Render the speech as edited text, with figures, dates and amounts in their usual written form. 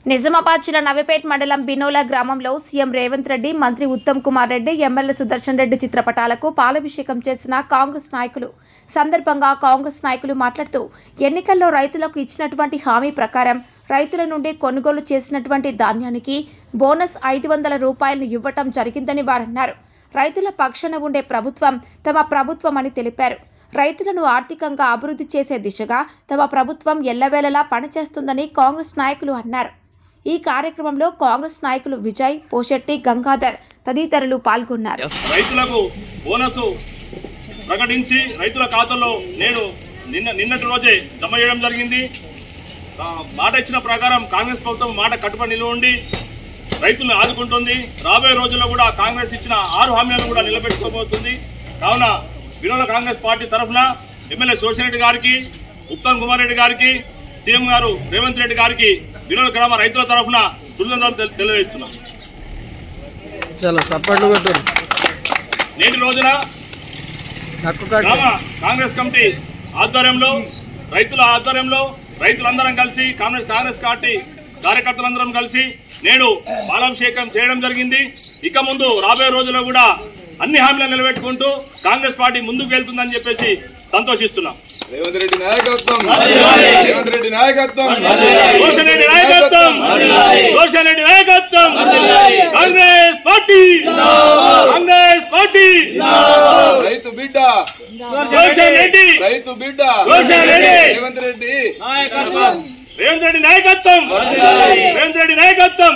నిజామాబాద్ జిల్లా నవీపేట్ మండలం బినోలా గ్రామంలో సీఎం రేవంత్ రెడ్డి, మంత్రి ఉత్తమ్ కుమార్ రెడ్డి, ఎమ్మెల్యే సుదర్శన్ రెడ్డి చిత్రపటాలకు పాలాభిషేకం చేసిన కాంగ్రెస్ నాయకులు. సందర్భంగా కాంగ్రెస్ నాయకులు మాట్లాడుతూ ఎన్నికల్లో రైతులకు ఇచ్చినటువంటి హామీ ప్రకారం రైతుల నుండి కొనుగోలు చేసినటువంటి ధాన్యానికి బోనస్ 500 రూపాయలను ఇవ్వటం జరిగిందని వారన్నారు. రైతుల పక్షాన ఉండే ప్రభుత్వం తమ ప్రభుత్వం అని తెలిపారు. రైతులను ఆర్థికంగా అభివృద్ధి చేసే దిశగా తమ ప్రభుత్వం ఎల్లవేళలా పనిచేస్తుందని కాంగ్రెస్ నాయకులు అన్నారు. ఈ కార్యక్రమంలో కాంగ్రెస్ నాయకులు విజయ్, పోషెట్టి, గంగాధర్ తదితరులు పాల్గొన్నారు. రైతులకు బోనస్ ప్రకటించి రైతుల ఖాతాలో నిన్నటి రోజే జమ చేయడం జరిగింది. మాట ఇచ్చిన ప్రకారం కాంగ్రెస్ ప్రభుత్వం మాట కట్టుబడి నిలవండి రైతులను ఆదుకుంటుంది. రాబోయే రోజుల్లో కూడా కాంగ్రెస్ ఇచ్చిన 6 హామీలను కూడా నిలబెట్టుకోబోతుంది. కావున బినోలా కాంగ్రెస్ పార్టీ తరఫున ఎమ్మెల్యే సుదర్శన్ రెడ్డి గారికి, ఉత్తమ్ కుమార్ రెడ్డి గారికి, సీఎం గారు రేవంత్ రెడ్డి గారికి బినోలా గ్రామ రైతుల తరఫున కృతజ్ఞతలు తెలియజేస్తున్నాం. నేటి రోజున గ్రామ కాంగ్రెస్ కమిటీ ఆధ్వర్యంలో రైతులందరం కలిసి కాంగ్రెస్ పార్టీ కార్యకర్తలందరం కలిసి నేడు పాలాభిషేకం చేయడం జరిగింది. ఇక ముందు రాబోయే రోజుల్లో కూడా అన్ని హామీలను నిలబెట్టుకుంటూ కాంగ్రెస్ పార్టీ ముందుకు వెళ్తుందని చెప్పేసి సంతోషిస్తున్నాం. రేవంత్ రెడ్డి నాయకత్వం, రేవంత్ రెడ్డి నాయకత్వం, రోషన్ రెడ్డి నాయకత్వం, రోషన్ రెడ్డి నాయకత్వం, కాంగ్రెస్ పార్టీ, కాంగ్రెస్ పార్టీ, రైతు బిడ్డ రోషన్ రెడ్డి, రైతు బిడ్డ రోషన్ రెడ్డి, రేవంత్ రెడ్డి నాయకత్వం, రేవంత్ రెడ్డి నాయకత్వం, రేవంత్ రెడ్డి నాయకత్వం.